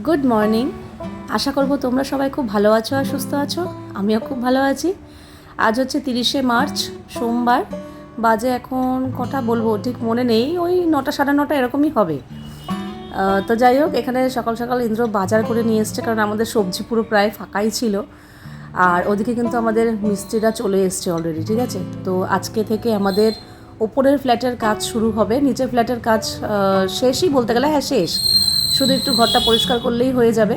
Good morning. আশা করব তোমরা সবাই খুব ভালো আছো আর সুস্থ আছো। আমিও খুব ভালো আছি। আজ হচ্ছে 30শে মার্চ, সোমবার। বাজে এখন কটা বলবো ঠিক মনে নেই, ওই 9টা 9:30 এরকমই হবে। তো যাই হোক, এখানে সকাল সকাল ইন্দ্র বাজার করে নিয়ে এসছে, কারণ আমাদের সবজি পুরো প্রায় ফাঁকাই ছিল। আর ওদিকে কিন্তু আমাদের মিস্ত্রিরা চলে এসছে অলরেডি, ঠিক আছে। তো আজকে থেকে আমাদের ওপরের ফ্ল্যাটের কাজ শুরু হবে। নিচের ফ্ল্যাটের কাজ শেষই বলতে গেলে, হ্যাঁ শেষ, শুধু একটু ঘরটা পরিষ্কার করলেই হয়ে যাবে।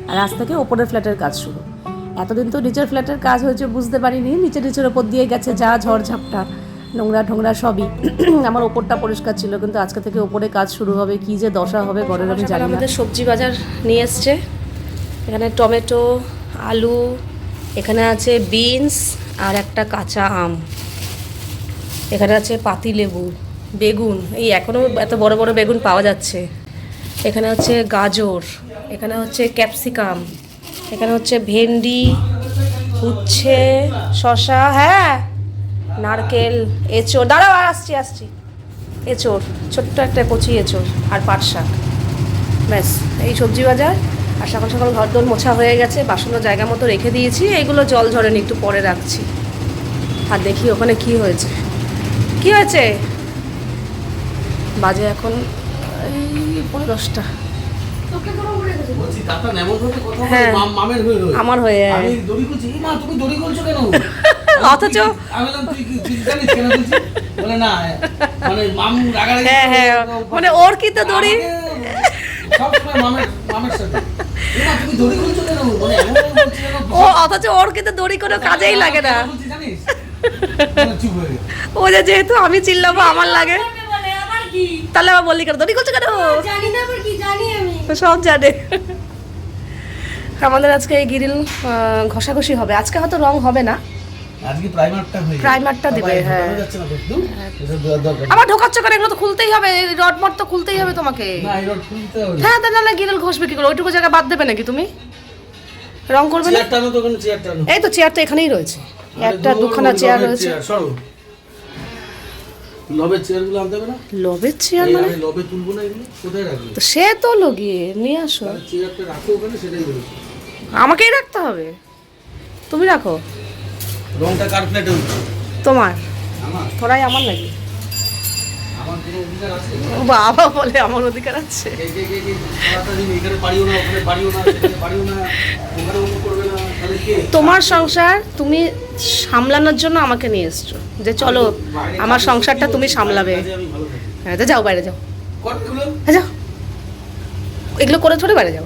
আর আজ থেকে ওপরের ফ্ল্যাটের কাজ শুরু। এতদিন তো নিচের ফ্ল্যাটের কাজ হয়েছে বুঝতে পারিনি, নিচের ওপর দিয়ে গেছে যা ঝড়ঝাপটা, নোংরা ঠোংরা সবই। আমার ওপরটা পরিষ্কার ছিল, কিন্তু আজকে থেকে ওপরে কাজ শুরু হবে। কী যে দশা হবে ঘরের আমি জানি না। আমাদের সবজি বাজার নিয়ে এসছে। এখানে টমেটো, আলু, এখানে আছে বিনস আর একটা কাঁচা আম, এখানে আছে পাতিলেবু, বেগুন, এই এখনও এত বড় বড় বেগুন পাওয়া যাচ্ছে। এখানে হচ্ছে গাজর, এখানে হচ্ছে ক্যাপসিকাম, এখানে হচ্ছে ভেন্ডি, উচ্ছে, শসা, হ্যাঁ নারকেল, এঁচোড়, দাঁড়াও আর আসছি এঁচোড়, ছোট্ট একটা কচি এঁচোড়, আর পাট শাক। ব্যাস, এই সবজি বাজার। আর সকাল সকাল ঘর দোর মোছা হয়ে গেছে, বাসনও জায়গা মতো রেখে দিয়েছি। এইগুলো জল ঝরেনি, একটু পরে রাখছি। আর দেখি ওখানে কি হয়েছে। বাজে এখন এই 10:30। হ্যাঁ আমার হয়ে অথচ হ্যাঁ হ্যাঁ, মানে ওর কি তো দড়ি, ও অথচ ওর কিন্তু দড়ি কোনো কাজেই লাগে না। ও যেহেতু আমি চিল্লাবো আমার লাগে, তাহলে আবার বললি কেন দড়ি করছো কেন, সব জানে। আমাদের আজকে এই গ্রিল ঘষাঘষি হবে। আজকে হয়তো রং হবে না, আজকে প্রাইমারটা দেবে। হ্যাঁ, আবার ঢোকাচ্ছ কেন? এগুলো তো খুলতেই হবে, রড মট তো খুলতেই হবে তোমাকে। হ্যাঁ, তাহলে গ্রিল ঘষবে কি করে? ওইটুকু জায়গা বাদ দেবে নাকি তুমি? রং করবে না? এই তো চেয়ার তো এখানেই রয়েছে, একটা দুখানা চেয়ার রয়েছে। লবের চেয়ারগুলো আনতে হবে না? লবের চেয়ার মানে লবে তুলবো না, এগুলো কোথায় রাখবে? তো সে তো লগিয়ে নিয়ে আসো। চেয়ারটা রাখো ওখানে, সেটাই বলেছি। আমাকেই রাখতে হবে? তুমি রাখো। রংটা কার প্লেটে উঠছে? তোমার। আমার? থোড়াই আমার নাকি? আমার কোনো অধিকার আছে? বাবা বলে আমার অধিকার আছে। এখানে পারিও না, ওখানে পারিও না, সেখানে পারিও না, ওখানে অন্য করবে না, তাহলে কে? তোমার সংসার তুমি সামলানোর জন্য আমাকে নিয়ে এসছো, যে চলো আমার সংসারটা তুমি সামলাবে। হ্যাঁ, তো যাও, বাইরে যাও। হ্যাঁ যাও, এগুলো করে থোড়ে বাইরে যাও।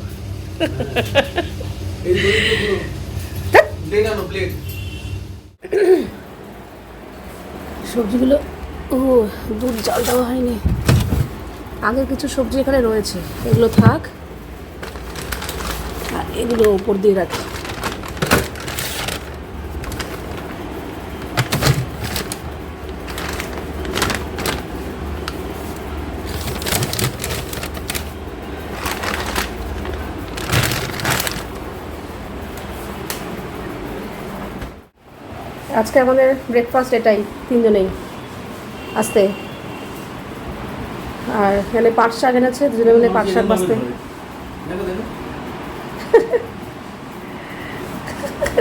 সবজিগুলো, ও দুধ জাল দেওয়া হয়নি। আগের কিছু সবজি এখানে রয়েছে, এগুলো থাক, আর এগুলো উপর দিয়ে রাখি। আজকে আমাদের ব্রেকফাস্ট এটাই, তিনজনেই আসতে। আর এখানে পাট শাক এনেছে, দুজনে মিলে পাট শাক বাঁচতে।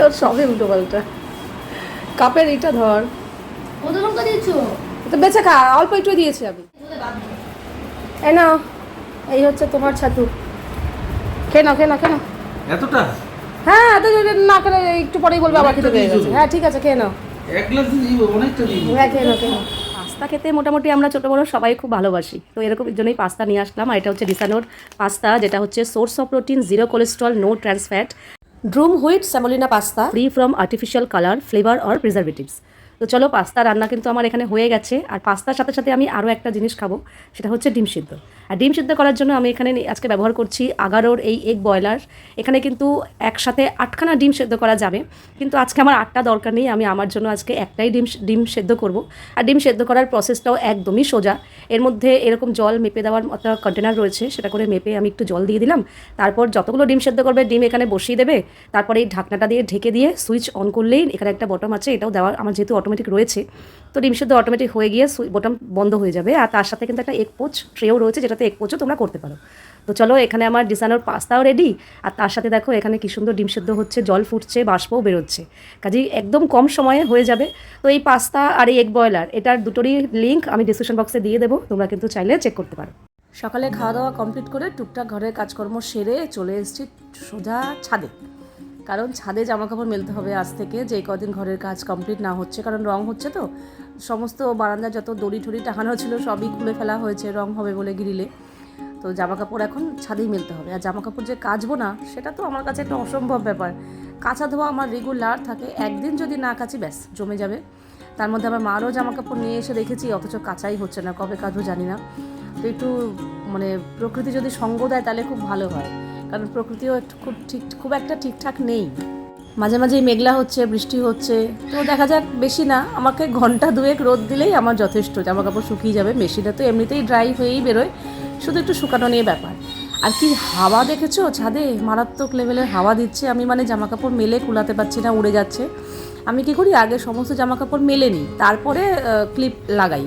ওর সবই উল্টো পাল্টা। কাপের এইটা ধর, তো বেঁচে খা, অল্প একটু দিয়েছি আমি। এই নাও, এই হচ্ছে তোমার ছাতু, খেয়ে নাও এতটা? হ্যাঁ, এত না করে একটু পরেই বলবে আবার খেতে পেয়ে গেছে। হ্যাঁ ঠিক আছে, খেয়ে নাও। এক গ্লাস দিব, অনেকটা দিব। হ্যাঁ খেয়ে নাও। পাস্তা খেতে মোটামুটি আমরা ছোটো বড়ো সবাই খুব ভালোবাসি, তো এরকম জন্যই পাস্তা নিয়ে আসলাম। আর এটা হচ্ছে ডিসানোর পাস্তা, যেটা হচ্ছে source of protein, 0 cholesterol, no trans fat, durum wheat semolina pasta, free from artificial colour, flavour or preservatives. তো চলো, পাস্তা রান্না কিন্তু আমার এখানে হয়ে গেছে। আর পাস্তার সাথে সাথে আমি আরও একটা জিনিস খাবো, সেটা হচ্ছে ডিম সিদ্ধ। আর ডিম সিদ্ধ করার জন্য আমি এখানে আজকে ব্যবহার করছি আগারোর এই এগ বয়লার। এখানে কিন্তু একসাথে 8খানা ডিম সেদ্ধ করা যাবে, কিন্তু আজকে আমার 8টা দরকার নেই। আমি আমার জন্য আজকে একটাই ডিম সেদ্ধ করব। আর ডিম সেদ্ধ করার প্রসেসটাও একদমই সোজা। এর মধ্যে এরকম জল মেপে দেওয়ার একটা কন্টেনার রয়েছে, সেটা করে মেপে আমি একটু জল দিয়ে দিলাম। তারপর যতগুলো ডিম সেদ্ধ করবে ডিম এখানে বসিয়ে দেবে। তারপরে এই ঢাকনাটা দিয়ে ঢেকে দিয়ে সুইচ অন করলেই, এখানে একটা বটম আছে, এটাও দেওয়া আমার যেহেতু অটোমেটিক রয়েছে, তো ডিম সেদ্ধ অটোমেটিক হয়ে গিয়ে বোতাম বন্ধ হয়ে যাবে। আর তার সাথে কিন্তু একটা এগ পোচ ট্রেও রয়েছে, যেটাতে এগ পোচও তোমরা করতে পারো। তো চলো, এখানে আমার ডিসানোর পাস্তাও রেডি, আর তার সাথে দেখো এখানে কি সুন্দর ডিম সেদ্ধ হচ্ছে, জল ফুটছে, বাষ্পও বেরোচ্ছে, কাজেই একদম কম সময়ে হয়ে যাবে। তো এই পাস্তা আর এই এগ বয়লার, এটার দুটোরই লিঙ্ক আমি ডিসক্রিপশন বক্সে দিয়ে দেবো, তোমরা কিন্তু চাইলে চেক করতে পারো। সকালে খাওয়া দাওয়া কমপ্লিট করে টুকটাক ঘরের কাজকর্ম সেরে চলে এসেছি সোজা ছাদে, কারণ ছাদে জামাকাপড় মেলতে হবে আজ থেকে, যে কদিন ঘরের কাজ কমপ্লিট না হচ্ছে, কারণ রং হচ্ছে তো সমস্ত বারান্দার যত দড়ি ঠড়ি টাঙানো ছিল সবই খুলে ফেলা হয়েছে রং হবে বলে গ্রিলে। তো জামাকাপড় এখন ছাদেই মেলতে হবে, আর জামাকাপড় যে কাচবো না সেটা তো আমার কাছে একটা অসম্ভব ব্যাপার। কাচা ধোয়া আমার রেগুলার থাকে, একদিন যদি না কাচি ব্যাস জমে যাবে। তার মধ্যে আমার মারও জামাকাপড় নিয়ে এসে রেখেছি, অথচ কাচাই হচ্ছে না, কবে কাচবো জানি না। তো একটু মানে প্রকৃতি যদি সঙ্গ দেয় তাহলে খুব ভালো হয়, কারণ প্রকৃতিও একটু খুব একটা ঠিকঠাক নেই, মাঝে মাঝেই মেঘলা হচ্ছে, বৃষ্টি হচ্ছে। তো দেখা যাক, বেশি না, আমাকে ঘন্টা দুয়েক রোদ দিলেই আমার যথেষ্ট, জামাকাপড় শুকিয়ে যাবে। মেশিনে তো এমনিতেই ড্রাই হয়েই বেরোয়, শুধু একটু শুকানো নিয়ে ব্যাপার। আর কি হাওয়া দেখেছো ছাদে, মারাত্মক লেভেলের হাওয়া দিচ্ছে, আমি মানে জামাকাপড় মেলে কুলাতে পারছি না, উড়ে যাচ্ছে। আমি কী করি, আগে সমস্ত জামাকাপড় মেলে নিই, তারপরে ক্লিপ লাগাই,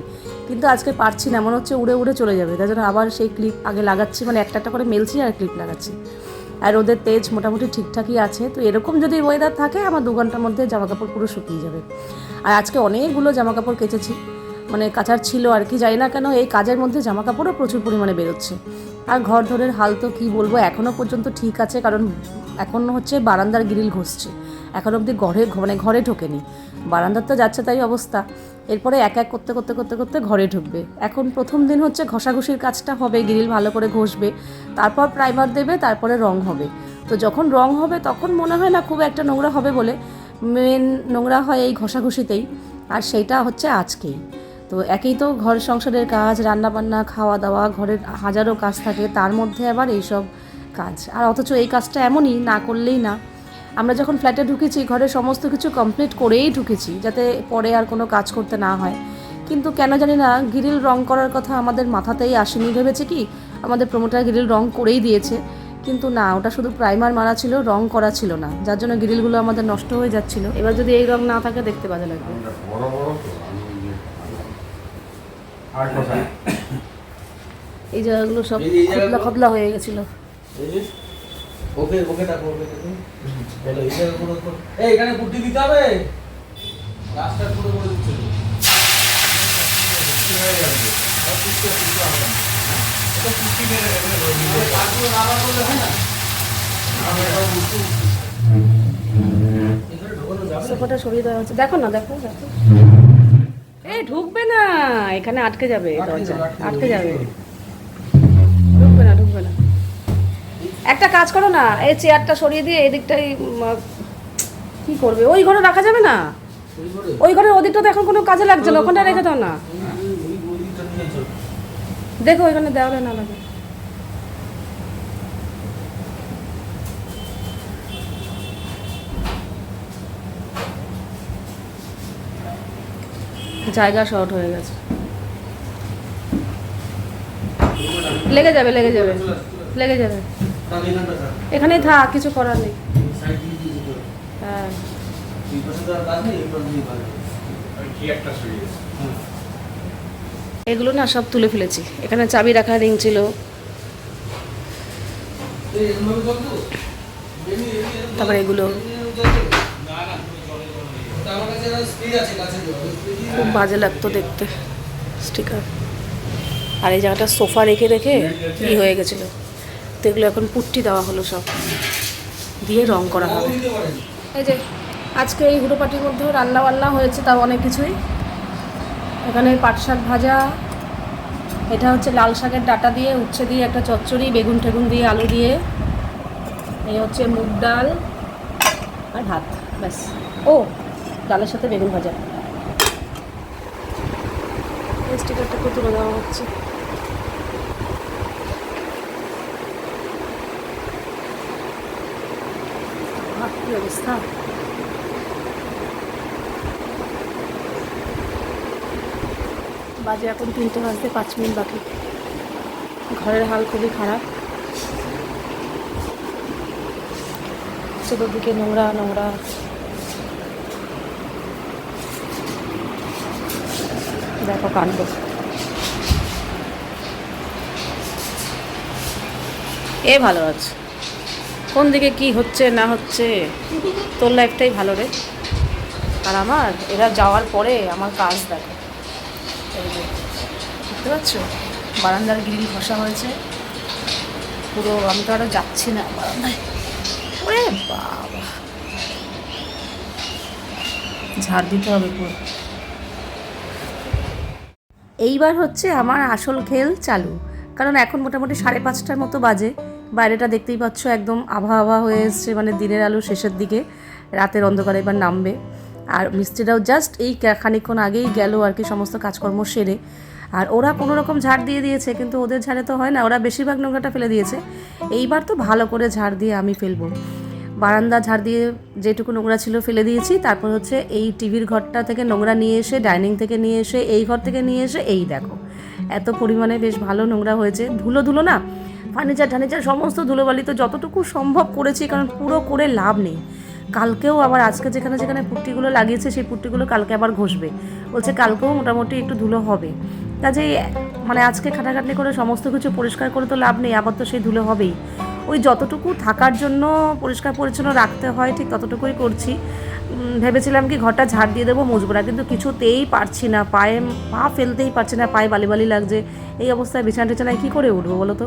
কিন্তু আজকে পারছি না, মনে হচ্ছে উড়ে উড়ে চলে যাবে, তাই জন্য আবার সেই ক্লিপ আগে লাগাচ্ছি, মানে একটা একটা করে মেলছি আর ক্লিপ লাগাচ্ছি। আর রোদের তেজ মোটামুটি ঠিকঠাকই আছে, তো এরকম যদি ওয়েদার থাকে আমার 2 ঘন্টার মধ্যে জামাকাপড় পুরো শুকিয়ে যাবে। আর আজকে অনেকগুলো জামাকাপড় কেচেছি, মানে কাচার ছিল আর কি, জানি না কেন এই কাজের মধ্যে জামাকাপড়ও প্রচুর পরিমাণে বেরোচ্ছে। আর ঘর ধরের হাল তো কী বলবো, এখনও পর্যন্ত ঠিক আছে, কারণ এখন হচ্ছে বারান্দার গ্রিল ঘষছে, এখন অবধি ঘরে ঢোকেনি। বারান্দার তো যাচ্ছে তাই অবস্থা, এরপরে এক এক করতে করতে করতে করতে ঘরে ঢুকবে। এখন প্রথম দিন হচ্ছে ঘষাঘষির কাজটা হবে, গ্রিল ভালো করে ঘষবে, তারপর প্রাইমার দেবে, তারপরে রং হবে। তো যখন রং হবে তখন মনে হয় না খুব একটা নোংরা হবে বলে, মেন নোংরা হয় এই ঘষাঘষিতেই, আর সেইটা হচ্ছে আজকেই। তো একেই তো ঘর সংসারের কাজ, রান্নাবান্না, খাওয়া দাওয়া, ঘরের হাজারো কাজ থাকে, তার মধ্যে আবার এইসব কাজ, আর অথচ এই কাজটা এমনই না করলেই না। আমরা যখন ফ্ল্যাটে ঢুকেছি ঘরের সমস্ত কিছু কমপ্লিট করেই ঢুকেছি, যাতে পরে আর কোনো কাজ করতে না হয়, কিন্তু কেন জানি না গ্রিল রং করার কথা আমাদের মাথাতেই আসেনি। ভেবেছে কি আমাদের প্রমোটার গ্রিল রং করেই দিয়েছে, কিন্তু না, ওটা শুধু প্রাইমার মারা ছিল, রং করা ছিল না, যার জন্য গ্রিলগুলো আমাদের নষ্ট হয়ে যাচ্ছিল। এবার যদি এই রং না থাকে দেখতে বাজে লাগবে। এই জায়গাগুলো সব খবলা খবলা হয়ে গেছিলো। ওকে ওকে দেখো, ওকে দেখো, বলো এই জায়গা পুরো এই এখানে পুটি দিতে হবে, রাস্তা পুরো করে দিচ্ছে হয়ে যাবে, আর কিছু হবে না, এটা পুটি মেরে এখানে রয়ে কাজগুলো না আবার করলে হয় না। আমি এটা বুঝছি, এখানে ঢোকানো যাবে, সোফাটা সরিয়ে দেওয়া হচ্ছে, দেখো না, দেখো দেখো, এই ঢুকবে না, এখানে আটকে যাবে, দরজা আটকে যাবে, ঢুকবে না ঢুকবে না। একটা কাজ করো না, এই চেয়ারটা সরিয়ে দিয়ে এদিকটাই কি করবে, ওই ঘরে রাখা যাবে না, ওই ঘরের ওদিকটা তো এখন কোনো কাজে লাগছে না, ওখানটা রেখে দাও না, দেখো ওইখানে দেওয়ালে না লাগে। জায়গা শর্ট হয়ে গেছে, লেগে যাবে লেগে যাবে লেগে যাবে, এখানেই থাক, কিছু করার নেই। হ্যাঁ এগুলো না সব তুলে ফেলেছি, এখানে চাবি রাখার রিং ছিল, তারপরে এগুলো খুব বাজে লাগতো দেখতে স্টিকার। আর এই জায়গাটা সোফা রেখে রেখে কি হয়ে গেছিলো, তো এগুলো এখন পুট্টি দেওয়া হলো, সব দিয়ে রং করা হবে। এই যে আজকে এই হুড়োপাটির মধ্যেও রান্না বান্না হয়েছে, তাও অনেক কিছুই। এখানে পাট শাক ভাজা, এটা হচ্ছে লাল শাকের ডাঁটা দিয়ে উচ্ছে দিয়ে একটা চচ্চড়ি, বেগুন টেগুন দিয়ে আলু দিয়ে, এই হচ্ছে মুগ ডাল আর ভাত, ব্যাস। ও ডালের সাথে বেগুন ভাজা, এই স্টিকারটাকে তুলে দেওয়া হচ্ছে। কি অবস্থা, বাজে এখন 3টে বাজতে 5 মিনিট বাকি, ঘরের হাল খুবই খারাপ, চতুর্দিকে নোংরা নোংরা। দেখো কাণ্ড। এ ভালো আছে, কোন দিকে কি হচ্ছে না হচ্ছে, তোর লাইফটাই ভালো রে। আর আমার এরা যাওয়ার পরে আমার কাজ দেখো, এই যে দেখতে পাচ্ছ বারান্দার গ্রিল ঘষা হয়েছে পুরো। আমি তো আরও যাচ্ছি না বারান্দায়, ওরে বাবা ঝাড় দিতে হবে পুরো। এইবার হচ্ছে আমার আসল খেল চালু, কারণ এখন মোটামুটি 5:30টার মতো বাজে। বাইরেটা দেখতেই পাচ্ছ একদম আভা আভা হয়ে এসছে, মানে দিনের আলো শেষের দিকে, রাতের অন্ধকার এবার নামবে। আর মিস্ত্রিরাও জাস্ট এই খানিকক্ষণ আগেই গেল আর কি সমস্ত কাজকর্ম সেরে। আর ওরা কোনো রকম ঝাড় দিয়ে দিয়েছে, কিন্তু ওদের ঝাড়ে তো হয় না, ওরা বেশিরভাগ নোংরাটা ফেলে দিয়েছে। এইবার তো ভালো করে ঝাড় দিয়ে আমি ফেলবো। বারান্দা ঝাড় দিয়ে যেটুকু নোংরা ছিল ফেলে দিয়েছি। তারপর হচ্ছে এই টিভির ঘরটা থেকে নোংরা নিয়ে এসে, ডাইনিং থেকে নিয়ে এসে, এই ঘর থেকে নিয়ে এসে, এই দেখো এত পরিমাণে বেশ ভালো নোংরা হয়েছে। ধুলো ধুলো না, ফার্নিচার টার্নিচার সমস্ত ধুলোবালি তো যতটুকু সম্ভব করেছি, কারণ পুরো করে লাভ নেই। কালকেও আবার আজকে যেখানে যেখানে পুট্টিগুলো লাগিয়েছে সেই পুট্টিগুলো কালকে আবার ঘষবে বলছে, কালকেও মোটামুটি একটু ধুলো হবে। কাজেই মানে আজকে খাটাখাটনি করে সমস্ত কিছু পরিষ্কার করে তো লাভ নেই, আবার তো সেই ধুলো হবেই। ওই যতটুকু থাকার জন্য পরিষ্কার পরিচ্ছন্ন রাখতে হয় ঠিক ততটুকুই করছি। ভেবেছিলাম কি ঘরটা ঝাড় দিয়ে দেবো, মুছবো না, কিন্তু কিছুতেই পারছি না, পা ফেলতেই পারছি না, পায়ে বালি বালি লাগছে। এই অবস্থায় বিছানা টিছানায় কী করে উঠবো বলো তো?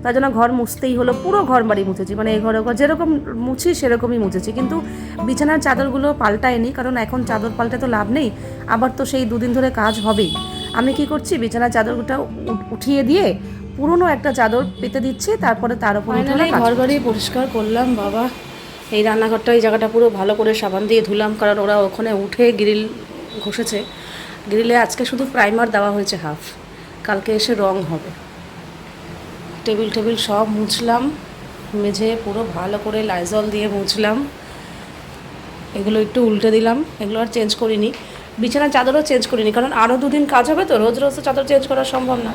তার জন্য ঘর মুছতেই হলো, পুরো ঘর বাড়ি মুছেছি, মানে এই ঘরে ঘর যেরকম মুছি সেরকমই মুছেছি, কিন্তু বিছানার চাদরগুলো পাল্টায়নি, কারণ এখন চাদর পাল্টে তো লাভ নেই, আবার তো সেই 2 দিন ধরে কাজ হবেই। আমি কি করছি, বিছানার চাদরটা উঠিয়ে দিয়ে পুরনো একটা চাদর পেতে দিচ্ছি, তারপরে তার উপরে ঘর বাড়ি পরিষ্কার করলাম। বাবা এই রান্নাঘরটা, এই জায়গাটা পুরো ভালো করে সাবান দিয়ে ধুলাম, কারণ ওরা ওখানে উঠে গ্রিল ঘষেছে। গ্রিলে আজকে শুধু প্রাইমার দেওয়া হয়েছে হাফ, কালকে এসে রং হবে। টেবিল টেবিল সব মুছলাম, মেঝে পুরো ভালো করে লাইজল দিয়ে মুছলাম। এগুলো একটু উল্টে দিলাম, এগুলো আর চেঞ্জ করিনি। বিছানার চাদরও চেঞ্জ করিনি, কারণ আরও 2 দিন কাজ হবে তো, রোজ রোজ তো চাদর চেঞ্জ করা সম্ভব না।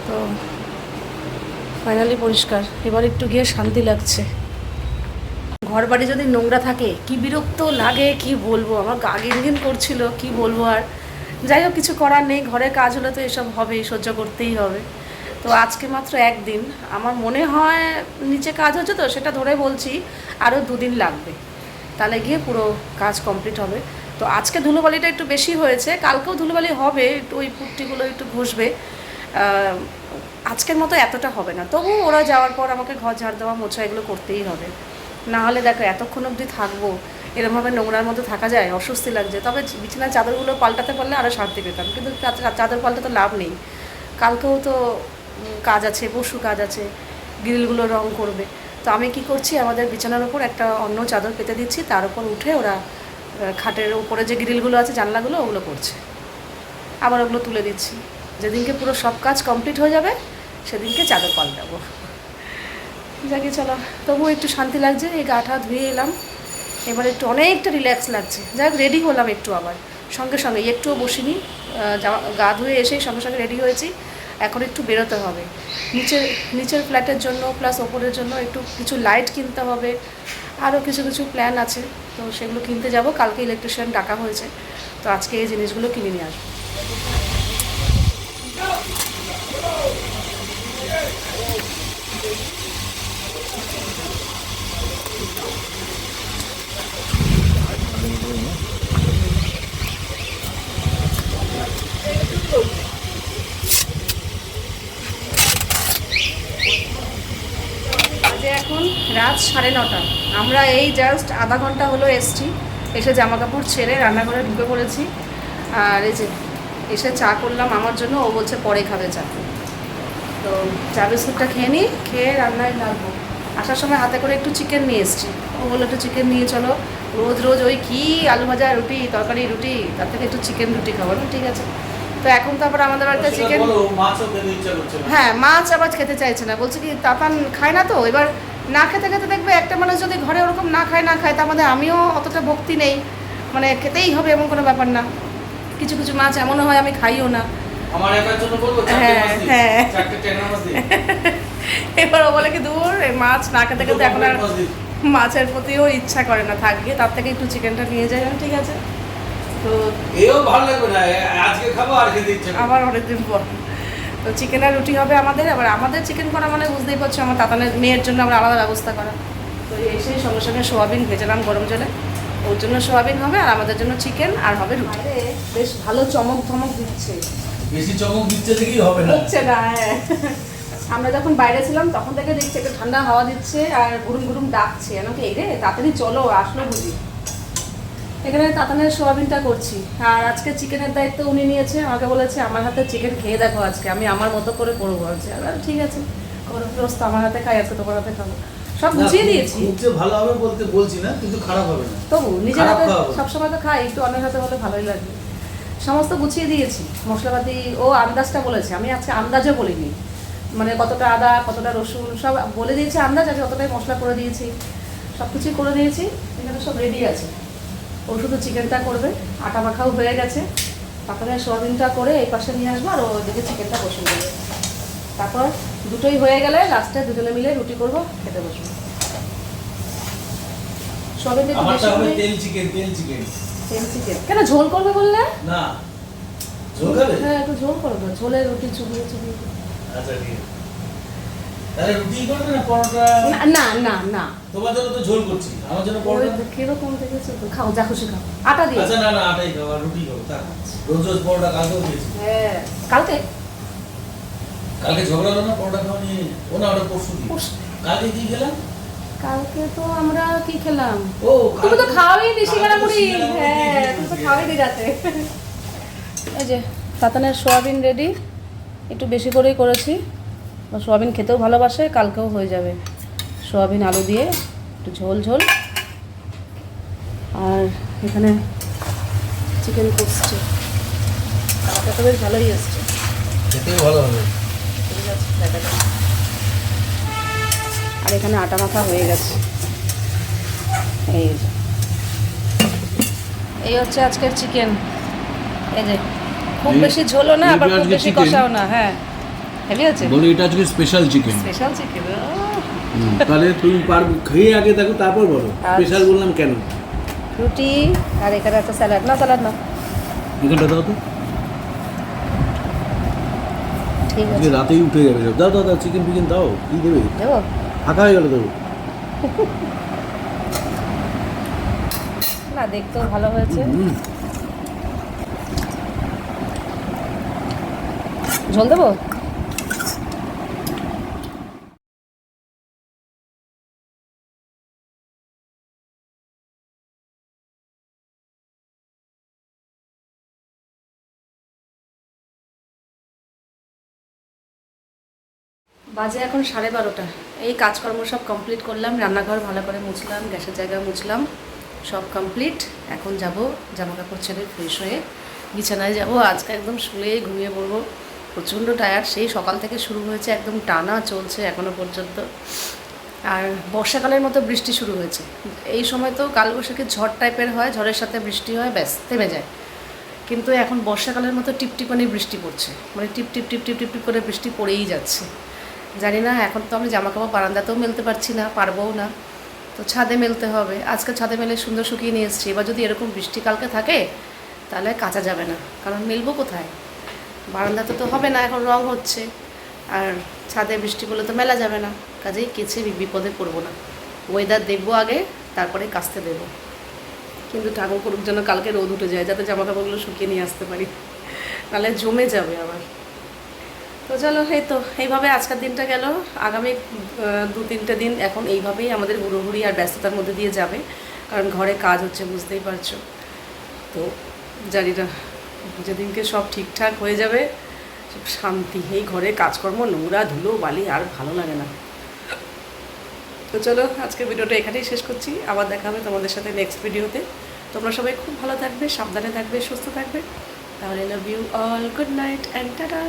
তো ফাইনালি পরিষ্কার, এবার একটু গিয়ে শান্তি লাগছে। ঘর বাড়ি যদি নোংরা থাকে কি বিরক্ত লাগে কি বলবো, আমার গা ঘিনঘিন করছিল, কি বলবো আর। যাই হোক, কিছু করার নেই, ঘরের কাজ হলে তো এসব হবেই, সহ্য করতেই হবে। তো আজকে মাত্র একদিন, আমার মনে হয় নিচে কাজ হচ্ছে তো সেটা ধরে বলছি, আরও 2 দিন লাগবে, তাহলে গিয়ে পুরো কাজ কমপ্লিট হবে। তো আজকে ধুলোবালিটা একটু বেশি হয়েছে, কালকেও ধুলোবালি হবে, একটু ওই পুট্টিগুলো একটু ঘষবে, আজকের মতো এতটা হবে না। তবু ওরা যাওয়ার পর আমাকে ঘর ঝাড় দেওয়া মোছা এগুলো করতেই হবে, না হলে দেখো এতক্ষণ অবধি থাকবো, এরমভাবে নোংরার মধ্যে থাকা যায়, অস্বস্তি লাগছে। তবে বিছানার চাদরগুলো পাল্টাতে পারলে আরও শান্তি পেতাম, কিন্তু চাদর পাল্টাতে লাভ নেই, কালকেও তো কাজ আছে, পরশু কাজ আছে, গ্রিলগুলো রং করবে। তো আমি কি করছি, আমাদের বিছানার ওপর একটা অন্য চাদর পেতে দিচ্ছি, তার উপর উঠে ওরা খাটের উপরে যে গ্রিলগুলো আছে জানলাগুলো ওগুলো করছে, আবার ওগুলো তুলে দিচ্ছি। যেদিনকে পুরো সব কাজ কমপ্লিট হয়ে যাবে সেদিনকে চাদর পাল্টাবো। যাকে চলো, তবুও একটু শান্তি লাগছে, এই গাটা ধুয়ে এলাম, এবার একটু অনেকটা রিল্যাক্স লাগছে। যাই হোক, রেডি হলাম একটু, আবার সঙ্গে সঙ্গে একটুও বসিনি, গা ধুয়ে এসেই সঙ্গে সঙ্গে রেডি হয়েছি। এখন একটু বেরোতে হবে নিচের ফ্ল্যাটের জন্য, প্লাস ওপরের জন্য একটু কিছু লাইট কিনতে হবে, আরও কিছু কিছু প্ল্যান আছে, তো সেগুলো কিনতে যাব। কালকে ইলেকট্রিশিয়ান ডাকা হয়েছে, তো আজকে এই জিনিসগুলো কিনে নিয়ে আসবো। এখন রাত 9:30, আমরা এই জাস্ট আধা ঘন্টা হলো এসছি, এসে জামা কাপড় ছেড়ে রান্নাঘরে ঢুকে পড়েছি। আর এই যে এসে চা করলাম আমার জন্য, ও বলছে পরে খাবে চা, তো চা বিস্কুটটা খেয়ে নিই, খেয়ে রান্নায় লাগবো। আসার সময় হাতে করে একটু চিকেন নিয়ে এসছি, ও বললো একটু চিকেন নিয়ে চলো, রোজ রোজ ওই কি আলু ভাজা রুটি তরকারি রুটি, তার থেকে একটু চিকেন রুটি খাবো না, ঠিক আছে। তো এখন তো আবার আমাদের বাড়িতে চিকেন, হ্যাঁ মাছ আবার খেতে চাইছে না, বলছে কি তাতান খায় না, তো এবার না খেতে খেতে দেখবে একটা মানুষ যদি ঘরে ওরকম না খায় তার মধ্যে আমিও অতটা ভক্তি নেই, মানে খেতেই হবে এমন কোনো ব্যাপার না। কিছু কিছু মাছ এমনও হয় আমি খাইও না, আমার একার জন্য বলবো হ্যাঁ হ্যাঁ। চারটে ট্যাংরা মাছ দিই। এবার ও বলে কি দূর এই মাছ না খেতে খেতে এখন আর মাছের প্রতিও ইচ্ছা করে না, থাকবে তার থেকে একটু চিকেনটা নিয়ে যাই, ঠিক আছে। তো এও ভালো লাগবে না, আজকে খাবো আর খেতে ইচ্ছে করবে। আবার অনেকদিন পর তো চিকেন আর রুটি হবে আমাদের। আবার আমাদের চিকেন করা মানে বুঝতেই পারছো, আমার তাতানের মেয়ের জন্য আমরা আলাদা ব্যবস্থা করা। তো এসে সঙ্গে সঙ্গে সোয়াবিন ভেজালাম গরম জলে, ওর জন্য সোয়াবিন হবে আর আমাদের জন্য চিকেন আর হবে রুটি। বেশ ভালো চমক ধমক দিচ্ছে, বেশি চমক দিচ্ছে দেখেই হবে না। হচ্ছে না। হ্যাঁ, আমরা যখন বাইরে ছিলাম তখন থেকে দেখছি একটা ঠান্ডা হাওয়া দিচ্ছে আর গুরুম গুরুম ডাকছে, আমাকে এই রে তাড়াতাড়ি চলো আসলো বুঝি। এখানে তাতানের সোয়াবিনটা করছি আর আজকে চিকেনের দায়িত্ব উনি নিয়েছে, আমাকে বলেছে আমার হাতে চিকেন খেয়ে দেখো আজকে, আমি আমার মতো করে করবো আজকে। আর ঠিক আছে, রোজ তো আমার হাতে খাই, আজকে তোমার হাতে খাবো, সব গুছিয়ে দিয়েছি। খুব যে ভালো হবে বলতে বলছি না, কিন্তু খারাপ হবে না। তবু নিজের খারাপ হাতে খাওয়াবো। সবসময় তো খাই, একটু অন্যের হাতে হলে ভালোই লাগবে। সমস্ত গুছিয়ে দিয়েছি, মশলাপাতি ও আন্দাজটা বলেছে, আমি আজকে আন্দাজও বলিনি, মানে কতটা আদা কতটা রসুন সব বলে দিয়েছি আন্দাজ, আমি অতটাই মশলা করে দিয়েছি, সব কিছুই করে দিয়েছি। এখানে সব রেডি আছে, ও শুধু চিকেনটা করবে, আটা মাখাও হয়ে গেছে। তারপরে সোয়াবিনটা করে এই পাশে নিয়ে আসবো আর ওদিকে চিকেনটা বসে দেবে। তারপর দুটোই হয়ে গেলে লাস্টে দুজনে মিলে রুটি করবো, খেতে বসবো। সোয়াবিনটা একটু বেশি আমারটা হবে করে তেল চিকেন, তেল চিকেন। তেল চিকেন কেন, ঝোল করবে বললে? না, ঝোল খাবে? হ্যাঁ একটু ঝোল করবে, ঝোলে রুটি চুবিয়ে চুবিয়ে। আচ্ছা ঠিক আছে। তাহলে রুটি করবে না পরোটা? না না না, তোমার জন্য তো ঝোল করছি, আমার জন্য ওই পরোটা। কিরকম দেখেছো তো, খাও যা খুশি খাও, আটা দিয়ে। আচ্ছা না না, আটাই খাও আর রুটি খাও। থাক, রোজ রোজ পরোটা কালকেও খেয়েছি। হ্যাঁ কালকে কালকে ঝগড়া হলো না পরোটা খাওয়া নিয়ে? ও না, ওটা পরশু দিন। কালকে কি খেলাম? কালকে তো আমরা কি খেলাম, ও তুমি তো খাওয়াই নি সিঙ্গারা কালকে তো মুড়ি। সিঙ্গারা মুড়ি হ্যাঁ খেয়েছি। তুমি তো খাওয়াই নি রাতে। এই যে তাতানের সোয়াবিন রেডি, একটু বেশি করেই করেছি, ও সোয়াবিন খেতেও ভালোবাসে, কালকেও হয়ে যাবে সোয়াবিন আলু দিয়ে একটু ঝোল ঝোল। আর এখানে চিকেন করছে, কালারটা তো বেশ ভালোই এসছে। খেতেও ভালো হবে। ঠিক আছে, দেখা যাক। আর এখানে আটা মাখা হয়ে গেছে। এই যে, এই হচ্ছে আজকের চিকেন। এই যে খুব বেশি ঝোলও না আবার খুব বেশি কষাও না। হ্যাঁ হেভি আছে, বলি এটা আজকে স্পেশাল চিকেন। Special chicken. তাহলে তুমি পারবে, খেয়ে আগে দেখো তারপর বলো স্পেশাল বললাম কেন। রুটি আর এখানে একটা স্যালাড, না স্যালাড না, এখানটা দাও তো, ঠিক আজকে আছে রাতেই উঠে যাবে সব। দাও দাও দাও, চিকেন ফিকেন দাও, কি দেবে? দেবো। ফাঁকা হয়ে গেল দেবো। না দেখতেও ভালো হয়েছে। ঝোল দেবো। বাজে এখন 12:30। এই কাজকর্ম সব কমপ্লিট করলাম, রান্নাঘর ভালো করে মুছলাম, গ্যাসের জায়গা মুছলাম, সব কমপ্লিট। এখন যাব জামা কাপড় ছেড়ে ফ্রেশ হয়ে বিছানায় যাব। আজকে একদম শুয়ে ঘুমিয়ে পড়বো, প্রচণ্ড টায়ার্ড, সেই সকাল থেকে শুরু হয়েছে, একদম টানা চলছে এখনও পর্যন্ত। আর বর্ষাকালের মতো বৃষ্টি শুরু হয়েছে। এই সময় তো কালবৈশাখী ঝড় টাইপের হয়, ঝড়ের সাথে বৃষ্টি হয়, ব্যাস থেমে যায়। কিন্তু এখন বর্ষাকালের মতো টিপটিপানি বৃষ্টি পড়ছে, মানে টিপ টিপ টিপ টিপ টিপ টিপ করে বৃষ্টি পড়েই যাচ্ছে। জানি না, এখন তো আমি জামাকাপড় বারান্দাতেও মেলতে পারছি না, পারবও না, তো ছাদে মেলতে হবে। আজকে ছাদে মেলে সুন্দর শুকিয়ে নিয়ে এসেছি। এবার যদি এরকম বৃষ্টি কালকে থাকে তাহলে কাচা যাবে না, কারণ মেলবো কোথায়? বারান্দাতে তো হবে না, এখন রং হচ্ছে, আর ছাদে বৃষ্টি পড়লে তো মেলা যাবে না, কাজেই কেচে বিপদে পড়বো না। ওয়েদার দেখবো আগে, তারপরে কাচতে দেবো। কিন্তু ঠাকুর করুক যেন কালকে রোদ উঠে যায়, যাতে জামা কাপড়গুলো শুকিয়ে নিয়ে আসতে পারি, নাহলে জমে যাবে আবার। তো চলো, এই তো এইভাবে আজকের দিনটা গেল। আগামী 2-3টে দিন এখন এইভাবেই আমাদের হুড়োহুড়ি আর ব্যস্ততার মধ্যে দিয়ে যাবে, কারণ ঘরে কাজ হচ্ছে, বুঝতেই পারছো। তো জানি না, যেদিনকে সব ঠিকঠাক হয়ে যাবে, সব শান্তি, এই ঘরে কাজকর্ম, নোংরা ধুলো বালি আর ভালো লাগে না। তো চলো, আজকে ভিডিওটা এখানেই শেষ করছি, আবার দেখা হবে তোমাদের সাথে নেক্সট ভিডিওতে। তোমরা সবাই খুব ভালো থাকবে, সাবধানে থাকবে, সুস্থ থাকবে। তাহলে love you all, good night and tata.